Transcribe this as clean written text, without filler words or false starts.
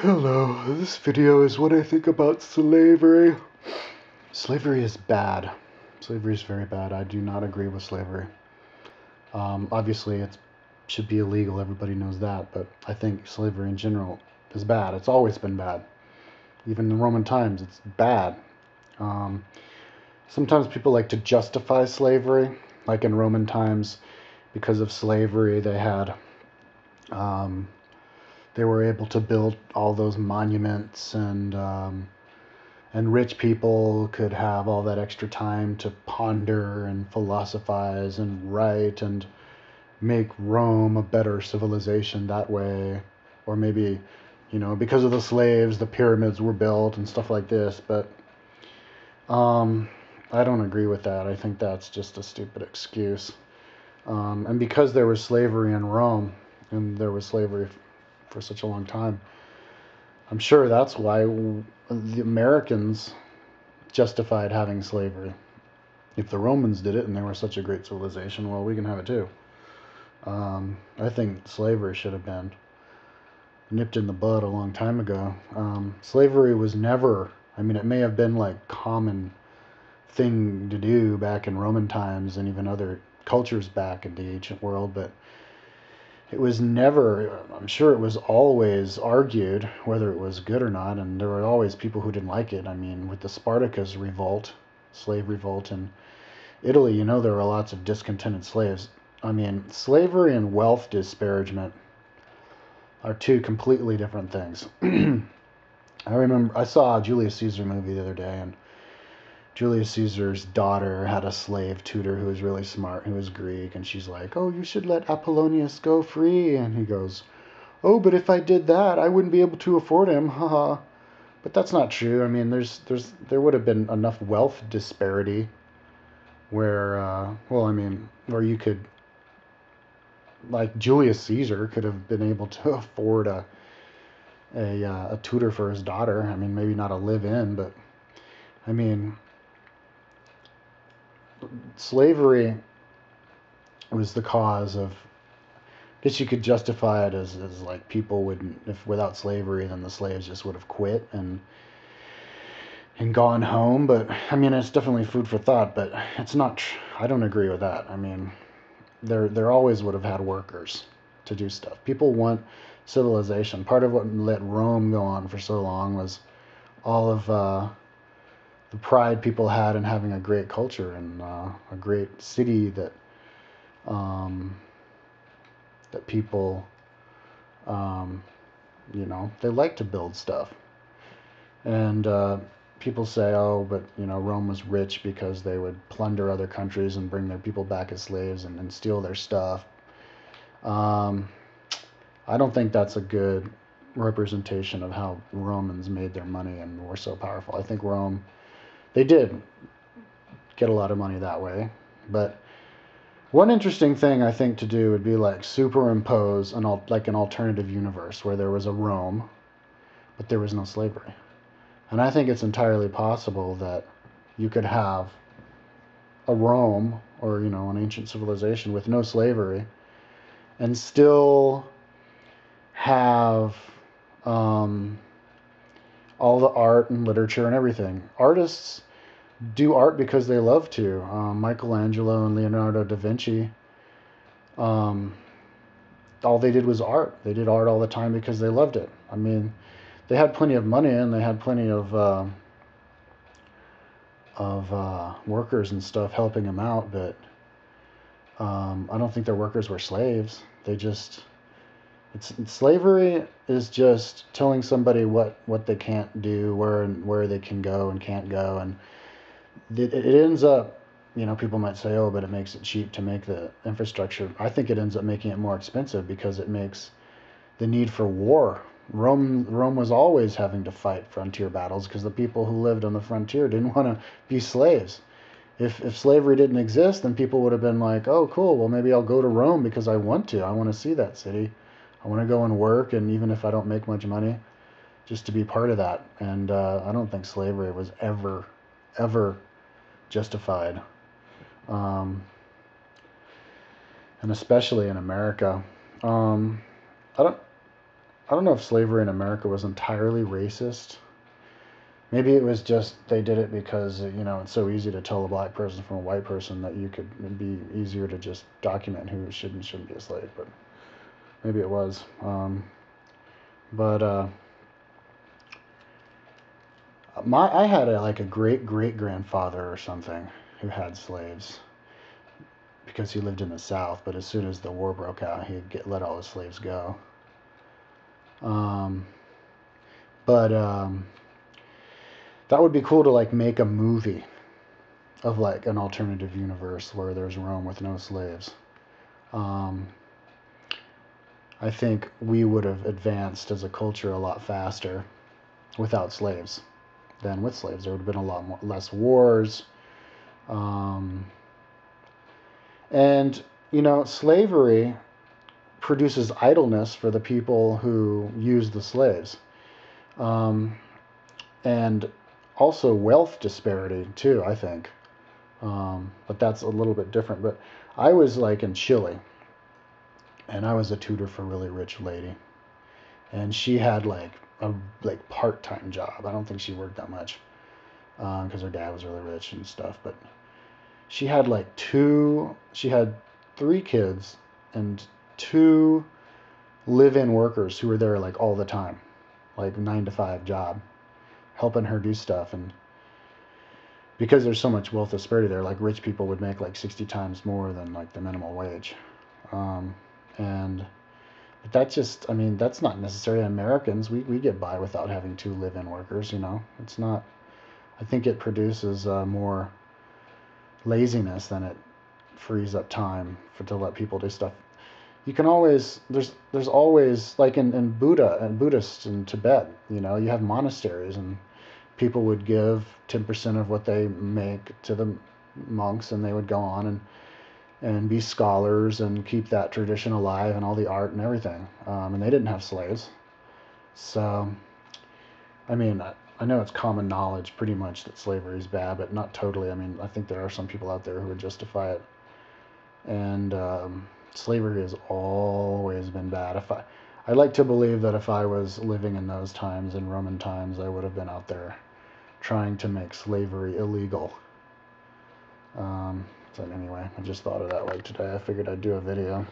Hello, this video is what I think about slavery. Slavery is bad. Slavery is very bad. I do not agree with slavery. Obviously, it should be illegal. Everybody knows that. But I think slavery in general is bad. It's always been bad. Even in Roman times, it's bad. Um, Sometimes people like to justify slavery. Like in Roman times, because of slavery, um, they were able to build all those monuments and rich people could have all that extra time to ponder and philosophize and write and make Rome a better civilization that way. Or maybe, because of the slaves, the pyramids were built and stuff like this. But um, I don't agree with that. I think that's just a stupid excuse. And because there was slavery in Rome, and there was slavery for such a long time, I'm sure that's why the Americans justified having slavery. If the Romans did it and they were such a great civilization, well, we can have it too. I think slavery should have been nipped in the bud a long time ago. Slavery was never, I mean, it may have been like common thing to do back in Roman times and even other cultures back in the ancient world, but it was never, I'm sure it was always argued whether it was good or not, and there were always people who didn't like it. I mean, with the Spartacus revolt, slave revolt in Italy, there were lots of discontented slaves. I mean, slavery and wealth disparagement are two completely different things. I remember I saw a Julius Caesar movie the other day, and Julius Caesar's daughter had a slave tutor who was really smart, who was Greek, and she's like, "Oh, you should let Apollonius go free." And he goes, "Oh, but if I did that, I wouldn't be able to afford him." Haha. But that's not true. I mean, there would have been enough wealth disparity where, well, I mean, where you could, like Julius Caesar could have been able to afford a tutor for his daughter. I mean, maybe not a live-in, but I mean, slavery was the cause of. I guess you could justify it as like people wouldn't, if without slavery, then the slaves just would have quit and gone home. But I mean, it's definitely food for thought. But it's not. I don't agree with that. I mean, there always would have had workers to do stuff. People want civilization. Part of what let Rome go on for so long was all of the pride people had in having a great culture and a great city um, that people, um, they like to build stuff. And people say, oh, but Rome was rich because they would plunder other countries and bring their people back as slaves and steal their stuff. Um, I don't think that's a good representation of how Romans made their money and were so powerful. I think Rome, they did get a lot of money that way. But one interesting thing I think to do would be like superimpose like an alternative universe where there was a Rome, but there was no slavery. And I think it's entirely possible that you could have a Rome or an ancient civilization with no slavery and still have um, all the art and literature and everything. Artists do art because they love to. Michelangelo and Leonardo da Vinci, um, all they did was art. They did art all the time because they loved it. I mean, they had plenty of money and they had plenty of workers and stuff helping them out, but I don't think their workers were slaves. Slavery is just telling somebody what they can't do, where they can go and can't go, and it ends up, people might say, oh, but it makes it cheap to make the infrastructure. I think it ends up making it more expensive because it makes the need for war. Rome was always having to fight frontier battles because the people who lived on the frontier didn't want to be slaves. If slavery didn't exist, then people would have been like, oh, cool, well, maybe I'll go to Rome because I want to. I want to see that city. I want to go and work, and even if I don't make much money, just to be part of that. And I don't think slavery was ever justified, um, and especially in America. Um, I don't. I don't know if slavery in America was entirely racist. Maybe it was just they did it because it's so easy to tell a black person from a white person that it'd be easier to just document who should and shouldn't be a slave. But maybe it was. But I had like a great great grandfather or something who had slaves because he lived in the South. But as soon as the war broke out, he'd let all his slaves go. But that would be cool to like make a movie of like an alternative universe where there's Rome with no slaves. I think we would have advanced as a culture a lot faster without slaves than with slaves. There would have been a lot less wars. And, slavery produces idleness for the people who use the slaves. And also wealth disparity, too, I think. But that's a little bit different. But I was like in Chile, and I was a tutor for a really rich lady. And she had like a part-time job. I don't think she worked that much because her dad was really rich and stuff. But she had she had 3 kids and 2 live-in workers who were there like all the time, like 9 to 5 job, helping her do stuff. And because there's so much wealth disparity there, like rich people would make like 60 times more than like the minimum wage. But that's just, I mean, that's not necessary. Americans, we get by without having 2 live-in workers, It's not, I think it produces more laziness than it frees up time to let people do stuff. You can always, there's always, like in Buddha and Buddhists in Tibet, you have monasteries and people would give 10% of what they make to the monks, and they would go on and be scholars and keep that tradition alive and all the art and everything. And they didn't have slaves. So, I mean, I know it's common knowledge pretty much that slavery is bad, but not totally. I mean, I think there are some people out there who would justify it. And slavery has always been bad. I like to believe that if I was living in those times, in Roman times, I would have been out there trying to make slavery illegal. So anyway, I just thought of that like today. I figured I'd do a video.